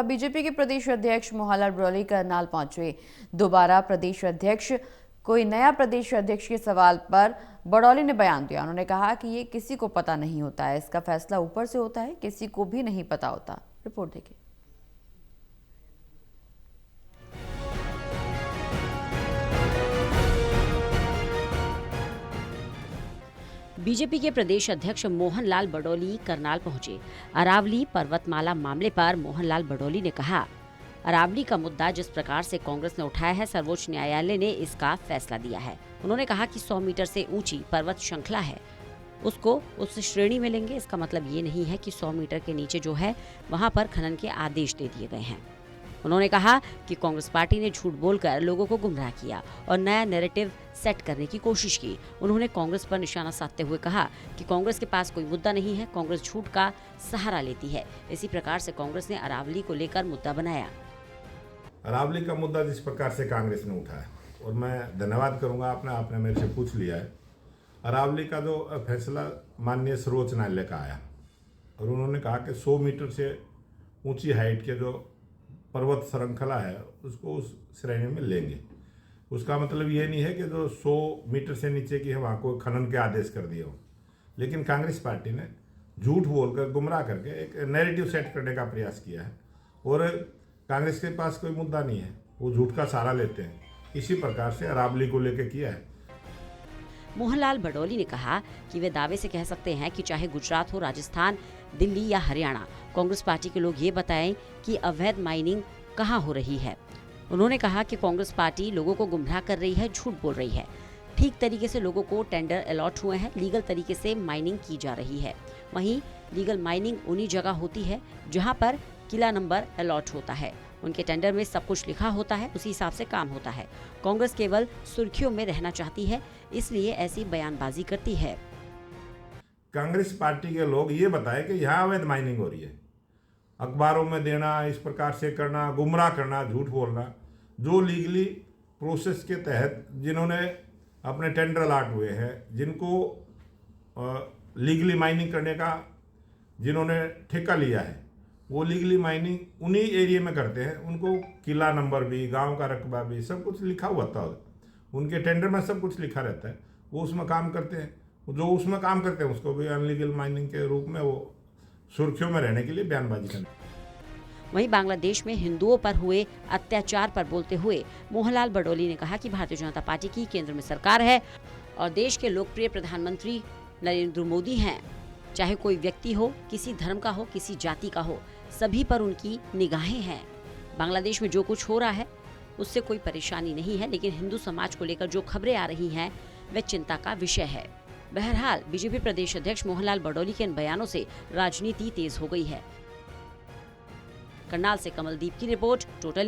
BJP के प्रदेश अध्यक्ष मोहनलाल बड़ौली करनाल पहुंचे। दोबारा प्रदेश अध्यक्ष कोई नया प्रदेश अध्यक्ष के सवाल पर बड़ौली ने बयान दिया। उन्होंने कहा कि ये किसी को पता नहीं होता है, इसका फैसला ऊपर से होता है, किसी को भी नहीं पता होता। रिपोर्ट देखिए। बीजेपी के प्रदेश अध्यक्ष मोहनलाल बड़ौली करनाल पहुंचे। अरावली पर्वतमाला मामले पर मोहनलाल बड़ौली ने कहा, अरावली का मुद्दा जिस प्रकार से कांग्रेस ने उठाया है, सर्वोच्च न्यायालय ने इसका फैसला दिया है। उन्होंने कहा कि 100 मीटर से ऊंची पर्वत श्रृंखला है, उसको उस श्रेणी में लेंगे। इसका मतलब ये नहीं है कि 100 मीटर के नीचे जो है वहां पर खनन के आदेश दे दिए गए हैं। उन्होंने कहा कि कांग्रेस पार्टी ने झूठ बोलकर लोगों को गुमराह किया और नया नैरेटिव सेट करने की कोशिश की। उन्होंने कांग्रेस पर निशाना साधते हुए कहा कि कांग्रेस के पास कोई मुद्दा नहीं है, कांग्रेस झूठ का सहारा लेती है। इसी प्रकार से कांग्रेस ने अरावली को लेकर मुद्दा बनाया। अरावली का मुद्दा जिस प्रकार से कांग्रेस ने उठाया, और मैं धन्यवाद करूंगा आपने मेरे से पूछ लिया है। अरावली का जो फैसला माननीय सर्वोच्च न्यायालय का आया और उन्होंने कहा कि 100 मीटर से ऊंची हाइट के जो पर्वत श्रृंखला है उसको उस श्रेणी में लेंगे। उसका मतलब ये नहीं है कि जो 100 मीटर से नीचे की है वहाँ को खनन के आदेश कर दिए हो, लेकिन कांग्रेस पार्टी ने झूठ बोलकर गुमराह करके एक नैरेटिव सेट करने का प्रयास किया है। और कांग्रेस के पास कोई मुद्दा नहीं है, वो झूठ का सहारा लेते हैं। इसी प्रकार से अरावली को लेकर किया है। मोहनलाल बड़ौली ने कहा कि वे दावे से कह सकते हैं कि चाहे गुजरात हो, राजस्थान, दिल्ली या हरियाणा, कांग्रेस पार्टी के लोग ये बताएं कि अवैध माइनिंग कहां हो रही है। उन्होंने कहा कि कांग्रेस पार्टी लोगों को गुमराह कर रही है, झूठ बोल रही है। ठीक तरीके से लोगों को टेंडर अलॉट हुए हैं, लीगल तरीके से माइनिंग की जा रही है। वहीं लीगल माइनिंग उन्हीं जगह होती है जहां पर किला नंबर अलॉट होता है। उनके टेंडर में सब कुछ लिखा होता है, उसी हिसाब से काम होता है। कांग्रेस केवल सुर्खियों में रहना चाहती है, इसलिए ऐसी बयानबाजी करती है। कांग्रेस पार्टी के लोग ये बताए कि यहाँ अवैध माइनिंग हो रही है, अखबारों में देना, इस प्रकार से करना, गुमराह करना, झूठ बोलना। जो लीगली प्रोसेस के तहत जिन्होंने अपने टेंडर अलॉट हुए हैं, जिनको लीगली माइनिंग करने का जिन्होंने ठेका लिया है, वो लीगली माइनिंग उन्हीं एरिया में करते हैं। उनको किला नंबर भी, गांव का रकबा भी, सब कुछ लिखा हुआ था। उनके टेंडर में सब कुछ लिखा रहता है, वो उसमें काम करते हैं। जो उसमें काम करते हैं उसको भी अनलीगल माइनिंग के रूप में वो सुर्खियों में रहने के लिए बयानबाजी करते हैं। वहीं बांग्लादेश में हिंदुओं पर हुए अत्याचार पर बोलते हुए मोहनलाल बड़ौली ने कहा कि भारतीय जनता पार्टी की केंद्र में सरकार है और देश के लोकप्रिय प्रधानमंत्री नरेंद्र मोदी हैं। चाहे कोई व्यक्ति हो, किसी धर्म का हो, किसी जाति का हो, सभी पर उनकी निगाहें हैं। बांग्लादेश में जो कुछ हो रहा है उससे कोई परेशानी नहीं है, लेकिन हिंदू समाज को लेकर जो खबरें आ रही हैं वह चिंता का विषय है। बहरहाल बीजेपी प्रदेश अध्यक्ष मोहनलाल बड़ौली के इन बयानों से राजनीति तेज हो गई है। करनाल से कमलदीप की रिपोर्ट, टोटल न्यूज।